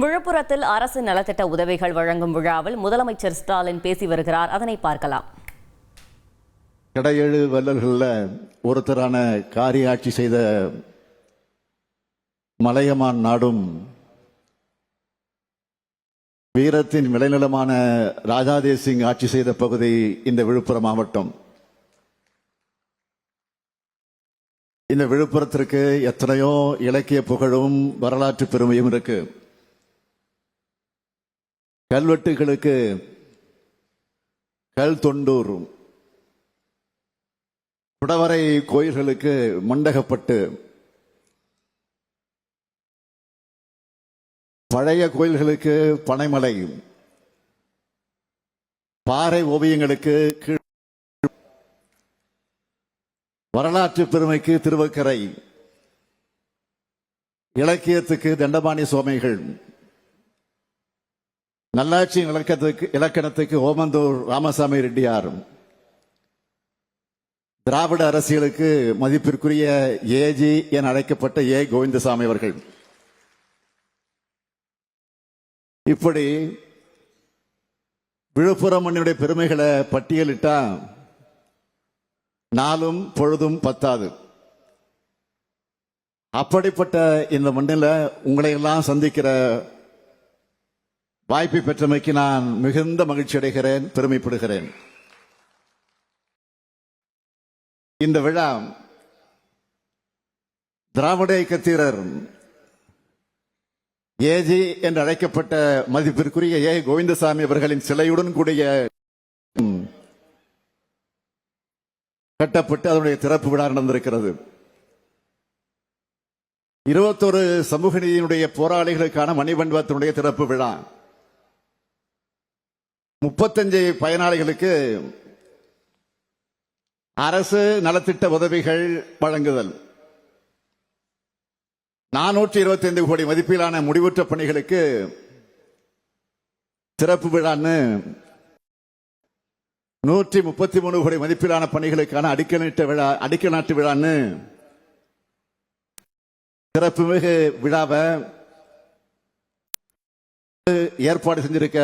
விழுப்புரத்தில் அரசு நலத்திட்ட உதவிகள் வழங்கும் விழாவில் முதலமைச்சர் ஸ்டாலின் பேசி வருகிறார். அதனை பார்க்கலாம். கடையேழு வள்ளல்கள்ல ஒருத்தரான காரி ஆட்சி செய்த மலையமான் நாடும் வீரத்தின் விளைநிலமான ராஜாதேசிங் ஆட்சி செய்த பகுதி இந்த விழுப்புரம் மாவட்டம். இந்த விழுப்புரத்திற்கு எத்தனையோ இலக்கிய புகழும் வரலாற்று பெருமையும் இருக்கு. கல்வெட்டுகளுக்கு கல் தொண்டூர், குடவரை கோயில்களுக்கு மண்டகப்பட்டு, பழைய கோயில்களுக்கு பனைமலை, பாறை ஓவியங்களுக்கு வரலாற்று பெருமைக்கு திருவக்கரை, இலக்கியத்துக்கு தண்டபாணி சுவாமிகள், நல்லாட்சி இலக்கணத்துக்கு ஓமந்தூர் ராமசாமி ரெட்டியார், திராவிட அரசியலுக்கு மதிப்பிற்குரிய ஏஜி என அழைக்கப்பட்ட ஏ கோவிந்தசாமி அவர்கள். இப்படி விழுப்புரம் மண்ணுடைய பெருமைகளை பட்டியலிட்டா நாளும் பொழுதும் பத்தாது. அப்படிப்பட்ட இந்த மண்ணில் உங்களை எல்லாம் சந்திக்கிற வாய்ப்பை பெற்றமைக்கு நான் மிகுந்த மகிழ்ச்சி அடைகிறேன், பெருமைப்படுகிறேன். இந்த விழா திராவிட இயக்கத்தீரர் ஏஜி என்று அழைக்கப்பட்ட மதிப்பிற்குரிய ஏ கோவிந்தசாமி அவர்களின் சிலையுடன் கூடிய கட்டப்பட்டு அதனுடைய திறப்பு விழா நடந்திருக்கிறது. 21 சமூக நீதியினுடைய போராளிகளுக்கான மணிமண்டபத்தினுடைய திறப்பு விழா, 35 பயனாளிகளுக்கு அரசு நலத்திட்ட உதவிகள் வழங்குதல், 425 கோடி மதிப்பிலான முடிவுற்ற பணிகளுக்கு திறப்பு விழான்னு, 133 கோடி மதிப்பிலான பணிகளுக்கான அடிக்கல் நாட்டு விழான்னு சிறப்புமிகு விழாவை ஏற்பாடு செஞ்சிருக்க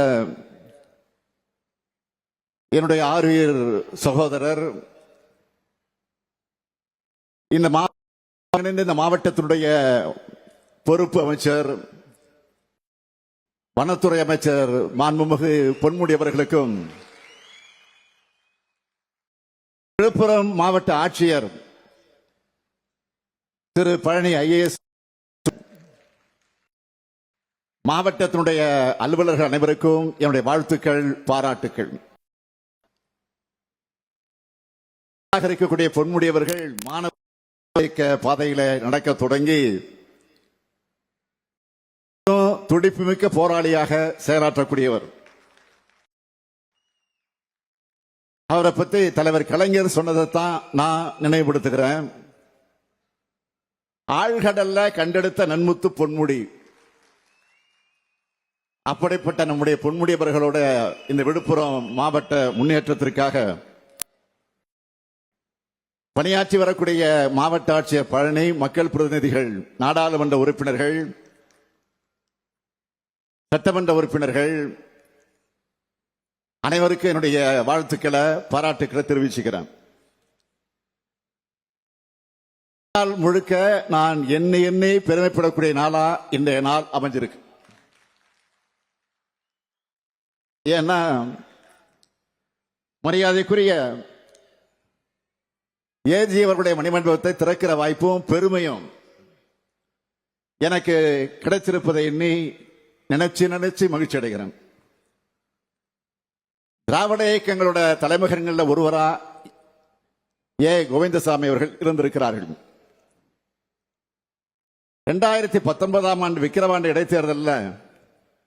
என்னுடைய ஆறுயிர் சகோதரர், இந்த மாவட்டத்தினுடைய பொறுப்பு அமைச்சர், வனத்துறை அமைச்சர் மாண்புமிகு பொன்முடி அவர்களுக்கும், விழுப்புரம் மாவட்ட ஆட்சியர் திரு பழனி IAS, மாவட்டத்தினுடைய அலுவலர்கள் அனைவருக்கும் என்னுடைய வாழ்த்துக்கள், பாராட்டுக்கள். இருக்கக்கூடிய பொன்முடி அவர்கள் மாணவ பாதையில நடக்க தொடங்கி துடிப்புமிக்க போராளியாக செயலாற்றக்கூடியவர். அவரை பற்றி தலைவர் கலைஞர் சொன்னதைத்தான் நான் நினைவுபடுத்துகிறேன். ஆழ்கடல்ல கண்டெடுத்த நன்முத்து பொன்முடி. அப்படிப்பட்ட நம்முடைய பொன்முடி அவர்களோட இந்த விழுப்புரம் மாவட்ட முன்னேற்றத்திற்காக பணியாற்றி வரக்கூடிய மாவட்ட ஆட்சியர் பழனி, மக்கள் பிரதிநிதிகள், நாடாளுமன்ற உறுப்பினர்கள், சட்டமன்ற உறுப்பினர்கள் அனைவருக்கும் என்னுடைய வாழ்த்துக்களை, பாராட்டுக்களை தெரிவிச்சுக்கிறேன். நாள் முழுக்க நான் எண்ணி பெருமைப்படக்கூடிய நாளா இன்றைய நாள் அமைஞ்சிருக்கு. ஏன்னா மரியாதைக்குரிய ஏஜி அவர்களுடைய மணிமண்டபத்தை திறக்கிற வாய்ப்பும் பெருமையும் எனக்கு கிடைத்திருப்பதை எண்ணி நினைச்சு மகிழ்ச்சி அடைகிறேன். திராவிட இயக்கங்களோட தலைமகன்களில் ஒருவரா ஏ கோவிந்தசாமி அவர்கள் இருந்திருக்கிறார்கள். 2019 ஆண்டு விக்கிரவாண்டி இடைத்தேர்தலில்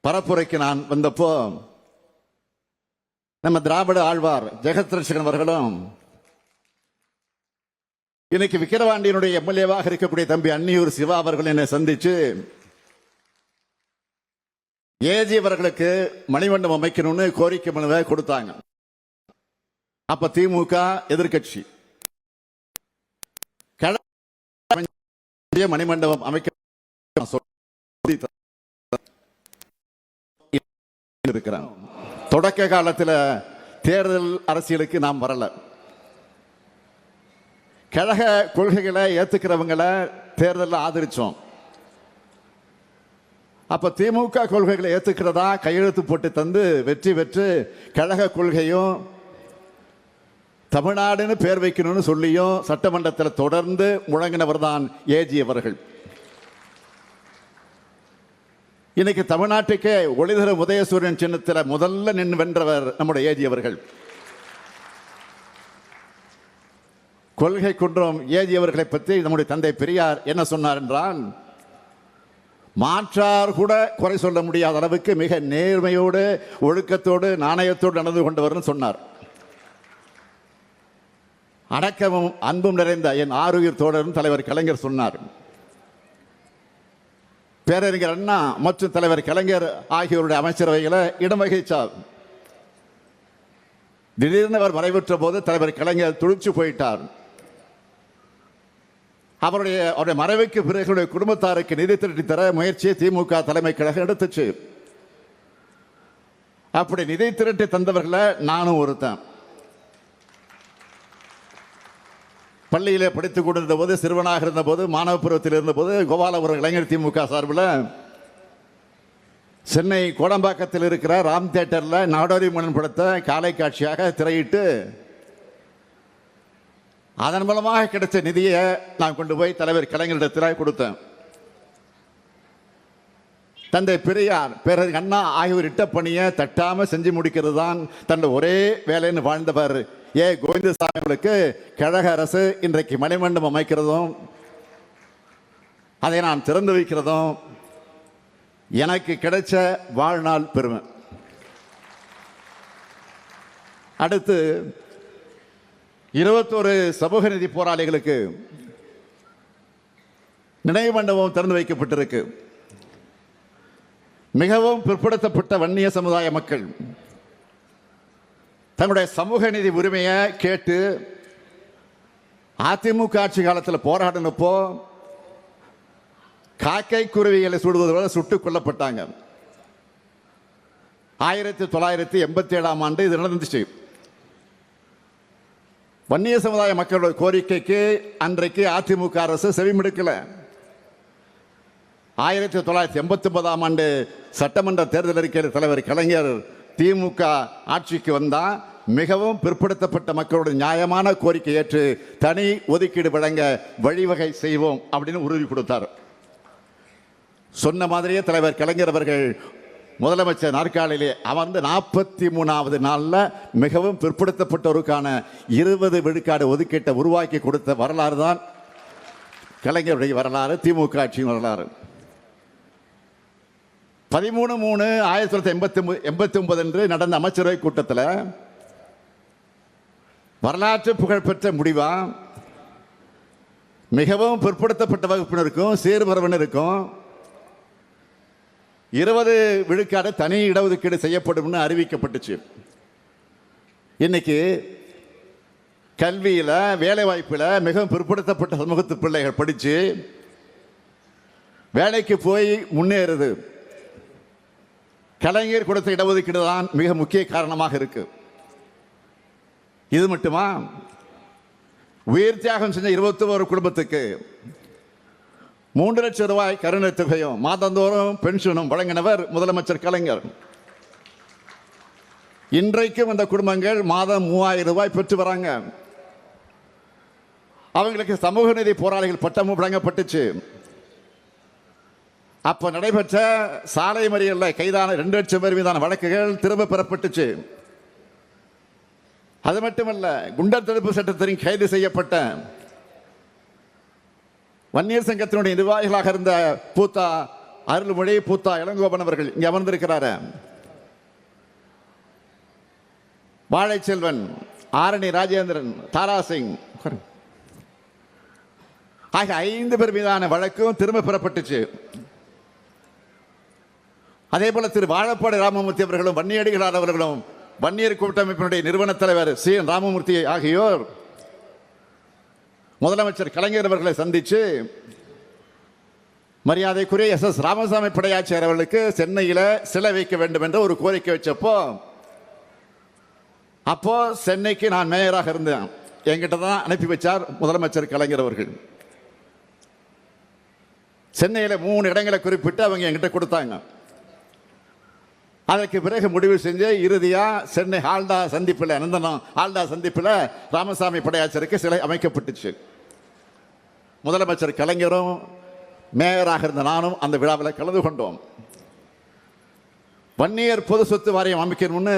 பரப்புரைக்கு நான் வந்தப்போ நம்ம திராவிட ஆழ்வார் ஜெகத் ரட்சகன் அவர்களும், இன்னைக்கு விக்கிரவாண்டியினுடைய எம்எல்ஏவாக இருக்கக்கூடிய தம்பி அன்னியூர் சிவா அவர்கள் என்னை சந்திச்சு ஏஜி அவர்களுக்கு மணிமண்டபம் அமைக்கணும்னு கோரிக்கை மனுவை கொடுத்தாங்க. அப்ப திமுக எதிர்கட்சி மணிமண்டபம் அமைக்க விட்டு இருக்கிறேன். தொடக்க காலத்தில் தேர்தல் அரசியலுக்கு நாம் வரல. கழக கொள்கைகளை ஏத்துக்கிறவங்களை தேர்தலில் ஆதரிச்சோம். அப்ப திமுக கொள்கைகளை ஏத்துக்கிறதா கையெழுத்து போட்டு தந்து வெற்றி பெற்று கழக கொள்கையும் தமிழ்நாடுன்னு பேர் வைக்கணும்னு சொல்லியும் சட்டமன்றத்தில் தொடர்ந்து முழங்கினவர் தான் ஏஜி அவர்கள். இன்னைக்கு தமிழ்நாட்டுக்கே ஒளிதர உதயசூரியன் சின்னத்தில் முதல்ல நின்று வென்றவர் நம்முடைய ஏஜி அவர்கள். கொள்கை குன்றம் ஏஜி அவர்களை பற்றி நம்முடைய தந்தை பெரியார் என்ன சொன்னார் என்றால், மாற்றார் கூட குறை சொல்ல முடியாத அளவுக்கு மிக நேர்மையோடு ஒழுக்கத்தோடு நாணயத்தோடு நடந்து கொண்டவர்னு சொன்னார். அடக்கமும் அன்பும் நிறைந்த என் ஆருயிர் தோழரும் தலைவர் கலைஞர் சொன்னார். பேரறிஞர் அண்ணா மற்றும் தலைவர் கலைஞர் ஆகியோருடைய அமைச்சரவைகளை இடம் வகித்தார். திடீர்னு அவர் மறைவுற்ற போது தலைவர் கலைஞர் துடிச்சு போயிட்டார். அவருடைய மறைவுக்கு பிறகு குடும்பத்தாருக்கு நிதி திரட்டி தர முயற்சியை திமுக தலைமை கழகம் எடுத்துச்சு. அப்படி நிதி திரட்டி தந்தவர்களை நானும் ஒருத்தன். பள்ளியிலே படித்துக் கொண்டிருந்த போது, சிறுவனாக இருந்த போது, மாணவ பருவத்தில் இருந்த போது, கோபாலபுரம் இளைஞர் திமுக சார்பில் சென்னை கோடம்பாக்கத்தில் இருக்கிற ராம் தியேட்டர்ல நாடோடி மன்னன் படத்தை காலை காட்சியாக திரையிட்டு அதன் மூலமாக கிடைச்ச நிதியை நான் கொண்டு போய் தலைவர் கலைஞரிடத்தில் கொடுத்தேன். தந்தை பெரியார், பேரறிஞர் அண்ணா ஆகியோர் இட்ட பணியை தட்டாம செஞ்சு முடிக்கிறது தான் தன்னுடைய ஒரே வேலைன்னு வாழ்ந்தவர் கோவிந்தசாமி அவர்களுக்கு கழக அரசு இன்றைக்கு மணிமண்டபம் அமைக்கிறதும் அதை நான் திறந்து வைக்கிறதும் எனக்கு கிடைச்ச வாழ்நாள் பெருமை. அடுத்து 21 சமூக நீதி போராளிகளுக்கு நினைவு மண்டபம் திறந்து வைக்கப்பட்டிருக்கு. மிகவும் பிற்படுத்தப்பட்ட வன்னிய சமுதாய மக்கள் தங்களுடைய சமூக நீதி உரிமையை கேட்டு அதிமுக ஆட்சி காலத்தில் போராடினப்போ காக்கை குருவிகளை சுடுவது போல சுட்டுக் கொல்லப்பட்டாங்க. 1987 ஆண்டு இது நடந்துச்சு. வன்னிய சமுதாய மக்களுடைய கோரிக்கைக்கு அன்றைக்கு அதிமுக அரசு செவிமடுக்கல. 1989 ஆண்டு சட்டமன்ற தேர்தல் அறிக்கையில் தலைவர் கலைஞர் திமுக ஆட்சிக்கு வந்தா மிகவும் பிற்படுத்தப்பட்ட மக்களுடைய நியாயமான கோரிக்கை ஏற்று தனி ஒதுக்கீடு வழங்க வழிவகை செய்வோம் அப்படின்னு உறுதி கொடுத்தார். சொன்ன மாதிரியே தலைவர் கலைஞர் அவர்கள் முதலமைச்சர் நாற்காலிலே அமர்ந்து 43வது நாளில் மிகவும் பிற்படுத்தப்பட்டோருக்கான 20 விழுக்காடு ஒதுக்கீட்டை உருவாக்கி கொடுத்த வரலாறு தான் கலைஞருடைய வரலாறு, திமுக ஆட்சியின் வரலாறு. 13/3/1989 அன்று நடந்த அமைச்சரவை கூட்டத்தில் வரலாற்று புகழ்பெற்ற முடிவா மிகவும் பிற்படுத்தப்பட்ட வகுப்பினருக்கும் சீர்மரபினருக்கும் 20 விழுக்காடு தனி இடஒதுக்கீடு செய்யப்படும் அறிவிக்கப்பட்டுச்சு. இன்னைக்கு கல்வியில், வேலை வாய்ப்பில் மிகவும் பிற்படுத்தப்பட்ட சமூகத்து பிள்ளைகள் படித்து வேலைக்கு போய் முன்னேறுது. கலைஞர் கொடுத்த இடஒதுக்கீடு தான் மிக முக்கிய காரணமாக இருக்கு. இது மட்டுமா, உயிர் தியாகம் செஞ்ச 21 குடும்பத்துக்கு 3 லட்சம் ரூபாய் கருணை தொகையும் மாதந்தோறும் பென்ஷனும் வழங்கினவர் முதலமைச்சர் கலைஞர். இன்றைக்கும் இந்த குடும்பங்கள் மாதம் 3000 ரூபாய் பெற்று வராங்க. அவங்களுக்கு சமூக நீதி போராளிகள் பட்டமும் வழங்கப்பட்டுச்சு. அப்ப நடைபெற்ற சாலை மறியலில் கைதான 2 லட்சம் பேர் மீதான வழக்குகள் திரும்ப பெறப்பட்டுச்சு. அது மட்டுமல்ல, குண்டர் தடுப்பு சட்டத்தின் கைது செய்யப்பட்ட வன்னியர் சங்கத்தினுடைய நிர்வாகிகளாக இருந்த பூத்தா அருள்மொழி, பூத்தா இளங்கோபன் அவர்கள் இங்கே அமர்ந்திருக்கிறார். வாழைச்செல்வன், ஆரணி ராஜேந்திரன், தாராசிங் ஆகிய 5 பேர் மீதான வழக்கும் திரும்ப பெறப்பட்டுச்சு. அதே போல திரு வாழப்பாடி ராமமூர்த்தி அவர்களும் வன்னியடிகளார் அவர்களும் வன்னியர் கூட்டமைப்பினுடைய நிறுவன தலைவர் சி என் ராமமூர்த்தி ஆகியோர் முதலமைச்சர் கலைஞர் அவர்களை சந்தித்து மரியாதைக்குரிய எஸ் ராமசாமி படையாச்சியார் அவர்களுக்கு சென்னையில் சிலை வைக்க வேண்டும் என்ற ஒரு கோரிக்கை வச்சப்போ அப்போ சென்னைக்கு நான் மேயராக இருந்தேன். என்கிட்ட தான் அனுப்பி வச்சார் முதலமைச்சர் கலைஞர் அவர்கள். சென்னையில் 3 இடங்களை குறிப்பிட்டு அவங்க என்கிட்ட கொடுத்தாங்க. அதற்கு பிறகு முடிவு செஞ்சு இறுதியா சென்னை ஹால்டா சந்திப்பில் நந்தனம் ஹால்டா சந்திப்பில் ராமசாமி படையாச்சியருக்கு சிலை அமைக்கப்பட்டுச்சு. முதலமைச்சர் கலைஞரும் மேயராக இருந்த நானும் அந்த விழாவில் கலந்து கொண்டோம். வன்னியர் பொது சொத்து வாரியம் அமைக்கணும்னு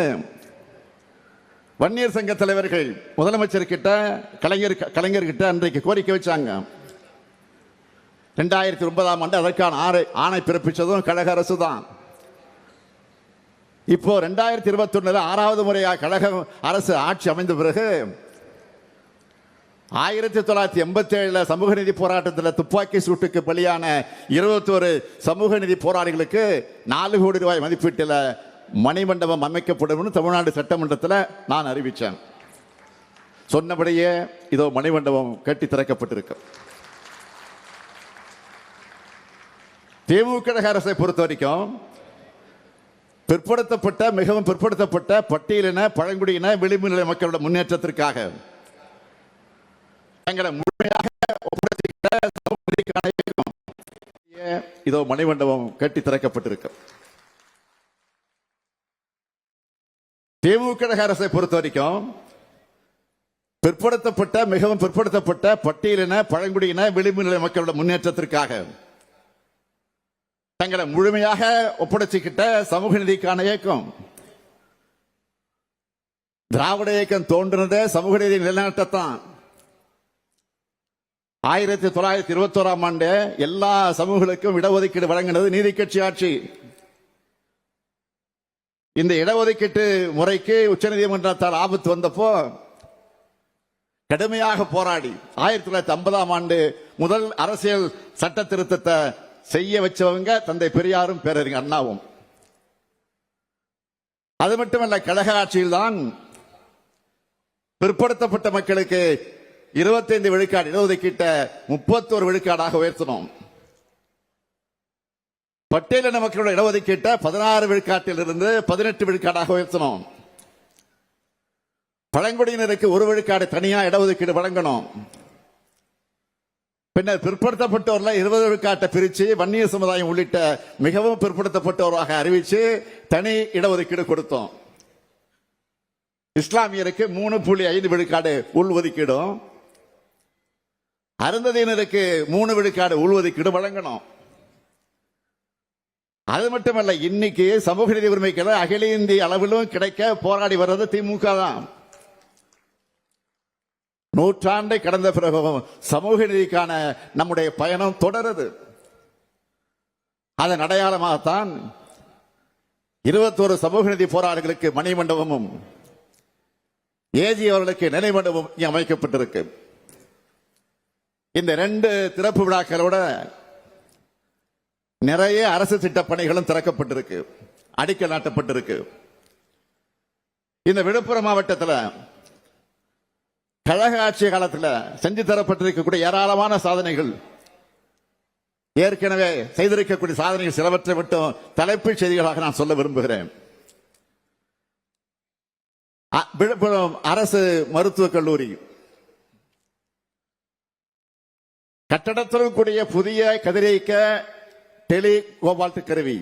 வன்னியர் சங்க தலைவர்கள் முதலமைச்சர் கிட்ட கலைஞர்கிட்ட அன்றைக்கு கோரிக்கை வச்சாங்க. 2009ஆம் ஆண்டு அதற்கான ஆணை பிறப்பிச்சதும் கழக அரசு தான். இப்போ 2021 6வது முறையாக கழக அரசு ஆட்சி அமைந்த பிறகு 1987 சமூக நீதி போராட்டத்தில் துப்பாக்கி சூட்டுக்கு பலியான 21 சமூக நீதி போராளிகளுக்கு 4 கோடி ரூபாய் மதிப்பீட்டில் மணிமண்டபம் அமைக்கப்படும் தமிழ்நாடு சட்டமன்றத்தில் நான் அறிவித்தேன். சொன்னபடியே இதோ மணிமண்டபம் கட்டி திறக்கப்பட்டிருக்கு. திமுக அரசை பொறுத்த வரைக்கும் பிற்படுத்தப்பட்ட மிகவும் பிற்படுத்தப்பட்ட பட்டியலின பழங்குடியின விளிம்பு நிலை மக்களோட முன்னேற்றத்திற்காக தங்களை முழுமையாக இதோ மணிமண்டபம் கட்டி திறக்கப்பட்டிருக்கு. திமுக அரசை பொறுத்த வரைக்கும் பிற்படுத்தப்பட்ட மிகவும் பிற்படுத்தப்பட்ட பட்டியலின பழங்குடியின விளிம்பு நிலை மக்களோட முன்னேற்றத்திற்காக தங்களை முழுமையாக ஒப்படைச்சுக்கிட்ட சமூக நீதிக்கான இயக்கம். திராவிட இயக்கம் தோன்றினதே சமூக நீதி நிலைநாட்டத்தான். 1921ஆம் ஆண்டு எல்லா சமூகங்களுக்கும் இடஒதுக்கீடு வழங்கினது நீதி கட்சி ஆட்சி. இந்த இடஒதுக்கீட்டு முறைக்கு உச்சநீதிமன்றத்தால் ஆபத்து வந்தப்போ கடுமையாக போராடி 1950ஆம் ஆண்டு முதல் அரசியல் சட்ட திருத்தத்தை செய்ய வச்சவங்க தந்தை பெரியாரும் பேரறிஞர் அண்ணாவும். அது மட்டுமல்ல, கழக ஆட்சியில் தான் பிற்படுத்தப்பட்ட மக்களுக்கு 25 விழுக்காடு இடஒதுக்கீட்ட 31 விழுக்காடாக உயர்த்தினோம். பட்டியலின மக்களோட இடஒதுக்கீட்ட 16 விழுக்காட்டில் இருந்து 18 விழுக்காடாக உயர்த்தினோம். பழங்குடியினருக்கு 1 விழுக்காடு தனியா இடஒதுக்கீடு வழங்கணும். பின்னர் பிற்படுத்தப்பட்டோர்ல 20 விழுக்காட்டை பிரிச்சு வன்னிய சமுதாயம் உள்ளிட்ட மிகவும் பிற்படுத்தப்பட்டோராக அறிவிச்சு தனி இடஒதுக்கீடு கொடுத்தோம். இஸ்லாமியருக்கு 3.5 விழுக்காடு உள்ஒதுக்கீடும், அருந்ததியினருக்கு 3 விழுக்காடு உள்ஒதுக்கீடு வழங்கணும். அது மட்டுமல்ல, இன்னைக்கு சமூக நீதி உரிமைகளை அகில இந்திய அளவிலும் கிடைக்க போராடி வர்றது திமுக தான். நூற்றாண்டை கடந்த பிறகு சமூக நீதிக்கான நம்முடைய பயணம் தொடருது. அதன் அடையாளமாகத்தான் 21 சமூக நீதி போராளிகளுக்கு மணிமண்டபமும் ஏஜி அவர்களுக்கு நினைமண்டபம் இங்கே அமைக்கப்பட்டிருக்கு. இந்த 2 திறப்பு விழாக்களோட நிறைய அரசு திட்ட பணிகளும் திறக்கப்பட்டிருக்கு, அடிக்கல் நாட்டப்பட்டிருக்கு. இந்த விழுப்புரம் மாவட்டத்தில் கழக ஆட்சி காலத்தில் செஞ்சு தரப்பட்டிருக்கக்கூடிய ஏராளமான சாதனைகள், ஏற்கனவே செய்திருக்கக்கூடிய சாதனைகள் சிலவற்றை மட்டும் தலைப்புச் செய்திகளாக நான் சொல்ல விரும்புகிறேன். விழுப்புரம் அரசு மருத்துவக் கல்லூரி கட்டடத்துடன் கூடிய புதிய கதிரியக்க டெலி கோபால்ட் கருவி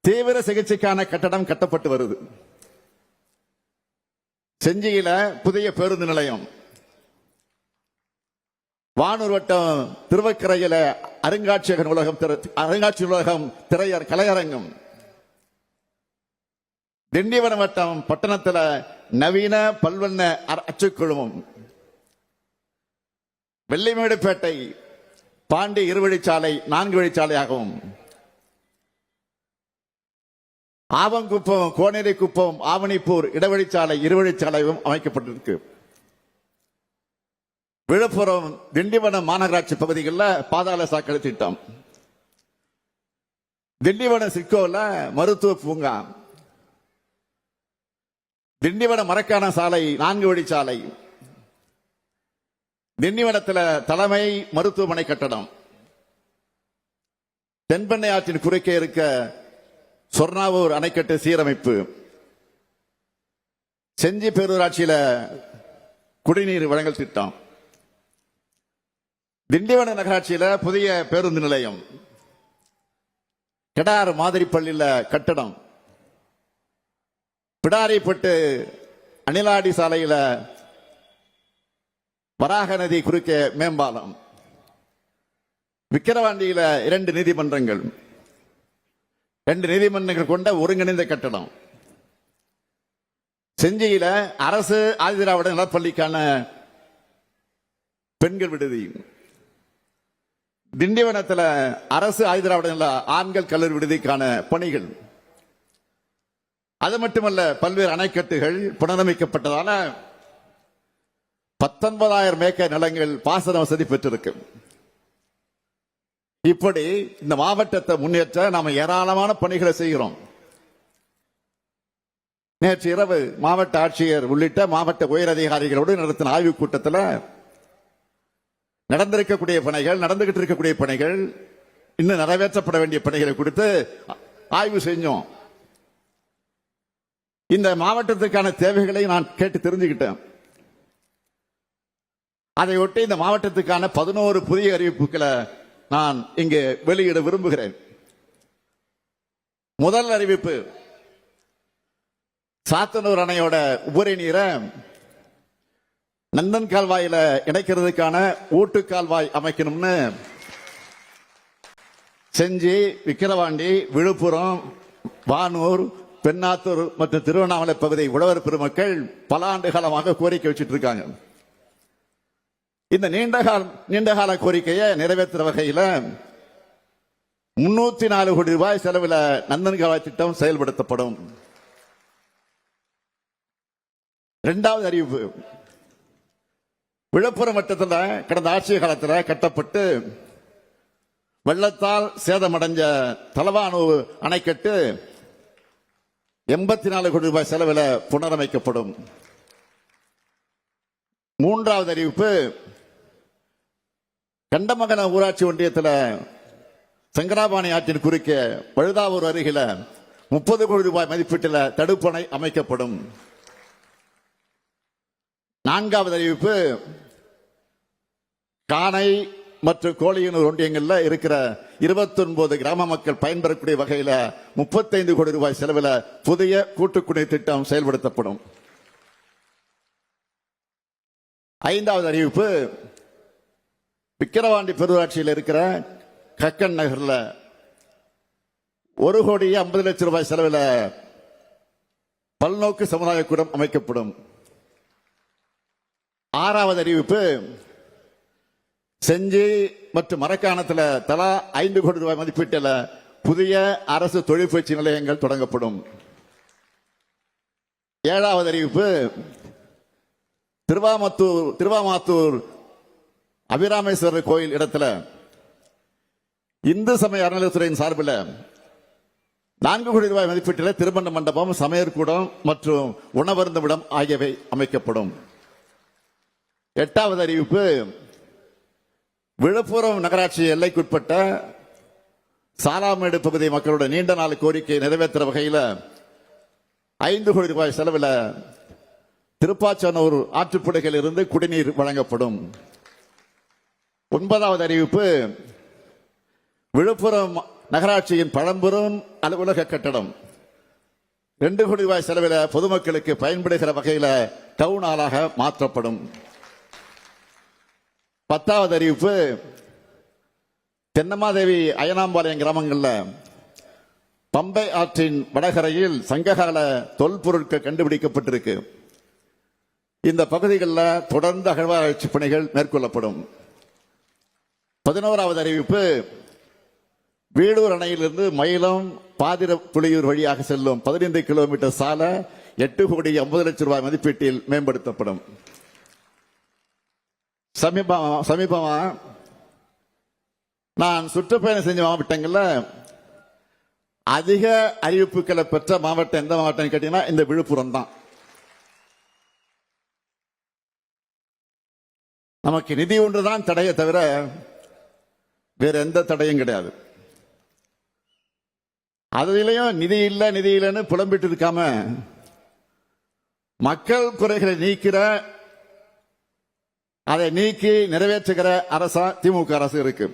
தீவிர சிகிச்சைக்கான கட்டடம் கட்டப்பட்டு வருது. செஞ்சியில புதிய பேருந்து நிலையம், வானூர் வட்டம் திருவக்கரையில அருங்காட்சியக நூலகம் கலையரங்கம், திண்டிவனம் வட்டம் பட்டணத்தில் நவீன பல்வண்ண அச்சுக்குழுமம், வெள்ளிமேடுபேட்டை பாண்டி 2 வழிச்சாலை 4 வழிச்சாலையாகவும், ஆவங்குப்பம் கோனேரிக்குப்பம் ஆவணிப்பூர் இடவழிச்சாலை 2 வழிச்சாலையும் அமைக்கப்பட்டிருக்கு. விழுப்புரம் திண்டிவனம் மாநகராட்சி பகுதிகளில் பாதாள சாக்கடை திட்டம், திண்டிவனம் சிக்கோல மருத்துவ பூங்கா, திண்டிவனம் மரக்கான சாலை 4 வழிச்சாலை, திண்டிவனத்தில் தலைமை மருத்துவமனை கட்டடம், தென்பெண்ணை ஆற்றின் குறுக்கே இருக்க சொர்ணாவூர் அணைக்கட்டு சீரமைப்பு, செஞ்சி பேரூராட்சியில குடிநீர் வழங்கல் திட்டம், திண்டிவனம் நகராட்சியில புதிய பேருந்து நிலையம், கிடார் மாதிரி பள்ளியில கட்டடம், பிடாரிப்பட்டு அணிலாடி சாலையில வராக நதி குறுக்கே மேம்பாலம், விக்கிரவாண்டியில 2 நீதிமன்றங்கள், 2 நீதிமன்றங்கள் கொண்ட ஒருங்கிணைந்த கட்டடம், செஞ்சியில அரசு ஆதிதிராவிட நலப்பள்ளிக்கான பெண்கள் விடுதி, திண்டிவனத்தில் அரசு ஆதிதிராவிட நல ஆண்கள் கல்லூரி விடுதிக்கான பணிகள். அது மட்டுமல்ல, பல்வேறு அணைக்கட்டுகள் புனரமைக்கப்பட்டதால 19,000 ஏக்கர் நிலங்கள் பாசன வசதி பெற்றிருக்கு. இப்படி இந்த மாவட்டத்தை முன்னேற்ற நாம ஏராளமான பணிகளை செய்கிறோம். நேற்று இரவு மாவட்ட ஆட்சியர் உள்ளிட்ட மாவட்ட உயர் அதிகாரிகளோடு நடத்தின ஆய்வுக் கூட்டத்தில் நடந்திருக்கக்கூடிய பணிகள், நடந்துகிட்டு இருக்கக்கூடிய பணிகள், இன்னும் நிறைவேற்றப்பட வேண்டிய பணிகளை குறித்து ஆய்வு செஞ்சோம். இந்த மாவட்டத்துக்கான தேவைகளை நான் கேட்டு தெரிஞ்சுக்கிட்டேன். அதையொட்டி இந்த மாவட்டத்துக்கான 11 புதிய அறிவிப்புகளை நான் இங்கே வெளியிட விரும்புகிறேன். முதல் அறிவிப்பு, சாத்தனூர் அணையோட உபரி நீரை நந்தன் கால்வாயில இணைக்கிறதுக்கான ஊட்டு கால்வாய் அமைக்கணும்னு செஞ்சி, விக்கிரவாண்டி, விழுப்புரம், வானூர், பெண்ணாத்தூர் மற்றும் திருவண்ணாமலை பகுதி உழவர் பெருமக்கள் பல ஆண்டு காலமாக கோரிக்கை வச்சுட்டு இருக்காங்க. இந்த நீண்டகால கோரிக்கையை நிறைவேற்றுற வகையில் 304 கோடி ரூபாய் செலவில் நந்தன் கால்வாய் திட்டம் செயல்படுத்தப்படும். இரண்டாவது அறிவிப்பு, விழுப்புரம் வட்டத்தில் கடந்த ஆட்சி காலத்தில் கட்டப்பட்டு வெள்ளத்தால் சேதமடைஞ்ச தலவானூர் அணைக்கட்டு 84 கோடி ரூபாய் செலவில் புனரமைக்கப்படும். மூன்றாவது அறிவிப்பு, கண்டமங்கல ஊராட்சி ஒன்றியத்தில் சங்கராபாணி ஆற்றின் குறுக்கே பழுதாவூர் அருகில 30 கோடி ரூபாய் மதிப்பீட்டில் தடுப்பணை அமைக்கப்படும். நான்காவது அறிவிப்பு, காணை மற்றும் கோழியனூர் ஒன்றியங்களில் இருக்கிற 29 கிராம மக்கள் பயன்பெறக்கூடிய வகையில் 35 கோடி ரூபாய் செலவில் புதிய கூட்டுக்குடிநீர் திட்டம் செயல்படுத்தப்படும். ஐந்தாவது அறிவிப்பு, விக்கிரவாண்டி பெருராட்சியில் இருக்கிற கக்கன் நகர்ல 1 கோடி 50 லட்சம் ரூபாய் செலவில் பல்நோக்கு சமுதாய கூடம் அமைக்கப்படும். ஆறாவது அறிவிப்பு, செஞ்சி மற்றும் மரக்காணத்தில் தலா 5 கோடி ரூபாய் மதிப்பீட்டில் புதிய அரசு தொழிற்பயிற்சி நிலையங்கள் தொடங்கப்படும். ஏழாவது அறிவிப்பு, திருவாமாத்தூர் அபிராமேஸ்வரர் கோயில் இடத்துல இந்து சமய அறநிலையத்துறையின் சார்பில் 4 கோடி ரூபாய் மதிப்பீட்டில் திருமண மண்டபம், சமையற்கூடம் மற்றும் உணவருந்துமிடம் ஆகியவை அமைக்கப்படும். எட்டாவது அறிவிப்பு, விழுப்புரம் நகராட்சி எல்லைக்குட்பட்ட சாலாமேடு பகுதி மக்களோட நீண்ட நாள் கோரிக்கை நிறைவேற்ற வகையில் 5 கோடி ரூபாய் செலவில் திருப்பாச்சனூர் ஆற்றுப்படுகையில் இருந்து குடிநீர் வழங்கப்படும். ஒன்பதாவது அறிவிப்பு, விழுப்புரம் நகராட்சியின் பழம்பெரும் அலுவலக கட்டடம் 2 கோடி ரூபாய் செலவில் பொதுமக்களுக்கு பயன்படுகிற வகையில் டவுன் ஹாலாக மாற்றப்படும். 10வது அறிவிப்பு, தென்னமாதேவி அயனாம்பாளையம் கிராமங்களில் பம்பை ஆற்றின் வடகரையில் சங்ககால தொல்பொருட்கள் கண்டுபிடிக்கப்பட்டிருக்கு. இந்த பகுதிகளில் தொடர்ந்து அகழ்வாராய்ச்சி பணிகள் மேற்கொள்ளப்படும். 11வது அறிவிப்பு, வீடூர் அணையிலிருந்து மயிலம் பாதிர புலியூர் வழியாக செல்லும் 15 கிலோமீட்டர் சாலை 8 கோடி 50 லட்சம் ரூபாய் மதிப்பீட்டில் மேம்படுத்தப்படும். சமீபமா நான் சுற்றுப்பயணம் செஞ்ச மாவட்டங்களில் அதிக அறிவிப்புகளை பெற்ற மாவட்டம் எந்த மாவட்டம் கேட்டீங்கன்னா இந்த விழுப்புரம் தான். நமக்கு நிதி ஒன்றுதான் தடையை தவிர வேற எந்த தடையும் கிடையாது. அதுலயும் நிதி இல்லைன்னு புலம்பிட்டு இருக்காம மக்கள் குறைகளை நீக்கிற, அதை நீக்கி நிறைவேற்றுகிற அரசா திமுக அரசு இருக்கு.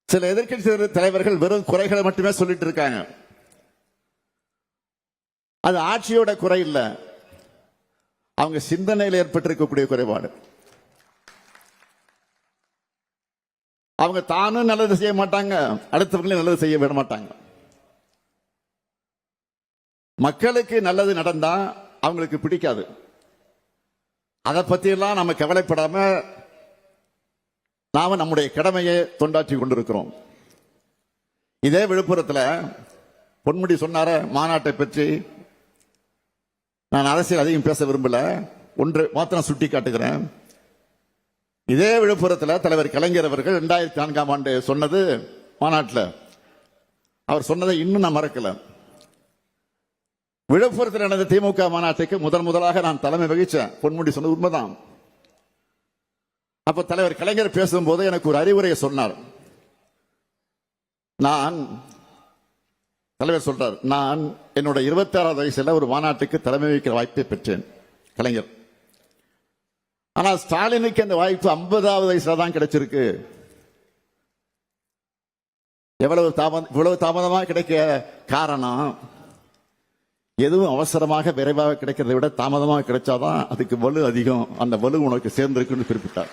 சில எதிர்க்கட்சி தலைவர்கள் வெறும் குறைகளை மட்டுமே சொல்லிட்டு இருக்காங்க. அது ஆட்சியோட குறை இல்ல, அவங்க சிந்தனையில் ஏற்பட்டிருக்கக்கூடிய குறைபாடு. அவங்க தானும் நல்லது செய்ய மாட்டாங்க, அடுத்தவங்களையும் நல்லது செய்ய விட மாட்டாங்க. மக்களுக்கு நல்லது நடந்தா அவங்களுக்கு பிடிக்காது. அதை பத்தி எல்லாம் நம்ம கவலைப்படாம நாம நம்முடைய கடமையை தொண்டாற்றி கொண்டிருக்கிறோம். இதே விழுப்புரத்தில் பொன்முடி சொன்னார மாநாட்டை பற்றி, நான் அரசியல் அதிகம் பேச விரும்பல, ஒன்று மாத்திரம் சுட்டி காட்டுகிறேன். இதே விழுப்புரத்தில் தலைவர் கலைஞர் அவர்கள் 2004ஆம் ஆண்டு சொன்னது மாநாட்டில், அவர் சொன்னதை இன்னும் நான் மறக்கல. விழுப்புரத்தில் நடந்த திமுக மாநாட்டுக்கு முதலாக நான் தலைமை வகிச்சேன். பொன்முடி சொன்னது உண்மைதான். அப்ப தலைவர் கலைஞர் பேசும்போது எனக்கு ஒரு அறிவுரையை சொன்னார். தலைவர் சொல்றார், நான் என்னோட 26வது வயசுல ஒரு மாநாட்டுக்கு தலைமை வகிக்கிற வாய்ப்பை பெற்றேன், கலைஞர். ஆனால் ஸ்டாலினுக்கு அந்த வாய்ப்பு 50வது வயசுல தான் கிடைச்சிருக்கு. இவ்வளவு தாமதமாக கிடைக்க காரணம், எதுவும் அவசரமாக விரைவாக கிடைக்கிறதை விட தாமதமாக கிடைச்சாதான் அதுக்கு வலு அதிகம், அந்த வலு உனக்கு சேர்ந்திருக்குன்னு குறிப்பிட்டார்.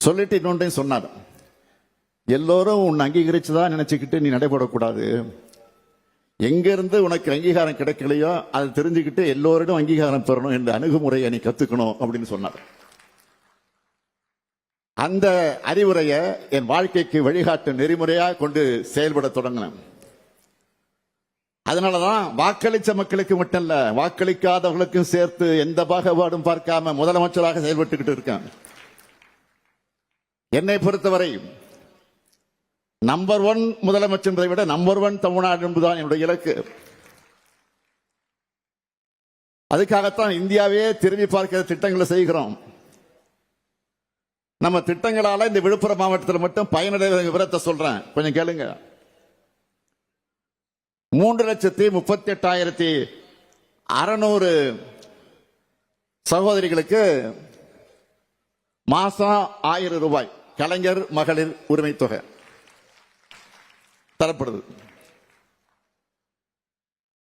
சொல்லிட்டு இன்னொன்றையும் சொன்னார், எல்லோரும் உன்னை அங்கீகரிச்சுதான் நினைச்சுக்கிட்டு நீ நடைபெறக்கூடாது. எங்கிருந்து உனக்கு அங்கீகாரம் கிடைக்கலையோ அதை தெரிஞ்சுக்கிட்டு எல்லோரிடம் அங்கீகாரம் பெறணும் என்ற அணுகுமுறையை நீ கத்துக்கணும் அப்படின்னு சொன்னார். அந்த அறிவுரையை என் வாழ்க்கைக்கு வழிகாட்டு நெறிமுறையாக கொண்டு செயல்பட தொடங்கினேன். அதனாலதான் வாக்களிச்ச மக்களுக்கு மட்டும் இல்ல, வாக்களிக்காதவர்களுக்கும் சேர்த்து எந்த பாகுபாடும் பார்க்காம முதலமைச்சராக செயல்பட்டுக்கிட்டு இருக்கேன். என்னை பொறுத்தவரை நம்பர் 1 முதலமைச்சர் என்பதை விட நம்பர் 1 தமிழ்நாடு என்பதுதான் என்னுடைய இலக்கு. அதுக்காகத்தான் இந்தியாவே திரும்பி பார்க்கிற திட்டங்களை செய்கிறோம். நம்ம திட்டங்களால இந்த விழுப்புரம் மாவட்டத்தில் மட்டும் பயனடைகிற விவரத்தை சொல்றேன், கொஞ்சம் கேளுங்க. 3,38,600 சகோதரிகளுக்கு மாசம் 1000 ரூபாய் கலைஞர் மகளிர் உரிமை தொகை தரப்படுது.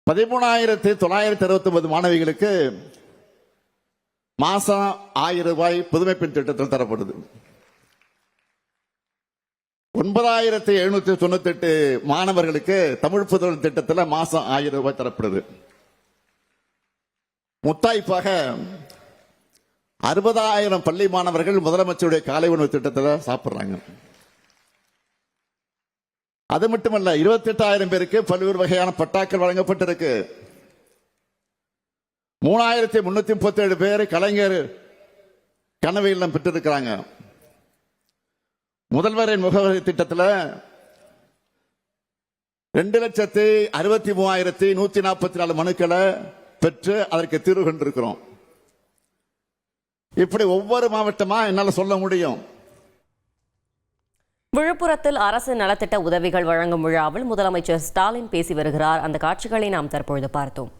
13,969 மாணவிகளுக்கு மாசம் 1000 ரூபாய் புதுமை பெண் திட்டத்தில் தரப்படுது. 9,798 மாணவர்களுக்கு தமிழ் புதல்வன் திட்டத்தில் மாசம் 1000 ரூபாய் தரப்படுது. முத்தாய்ப்பாக 60,000 பள்ளி மாணவர்கள் முதலமைச்சருடைய காலை உணவு திட்டத்தில் சாப்பிடுறாங்க. அது மட்டுமல்ல, 28,000 பேருக்கு பல்வேறு வகையான பட்டாக்கள் வழங்கப்பட்டிருக்கு. 3,337 பேர் கலைஞர் கனவு இல்லம் பெற்றிருக்கிறாங்க. முதல்வரின் முகவரி திட்டத்தில் 2,63,144 மனுக்களை பெற்று அதற்கு தீர்வு கண்டிருக்கிறோம். இப்படி ஒவ்வொரு மாவட்டமா என்னால சொல்ல முடியும். விழுப்புரத்தில் அரசு நலத்திட்ட உதவிகள் வழங்கும் விழாவில் முதலமைச்சர் ஸ்டாலின் பேசி வருகிறார். அந்த காட்சிகளை நாம் தற்பொழுது பார்த்தோம்.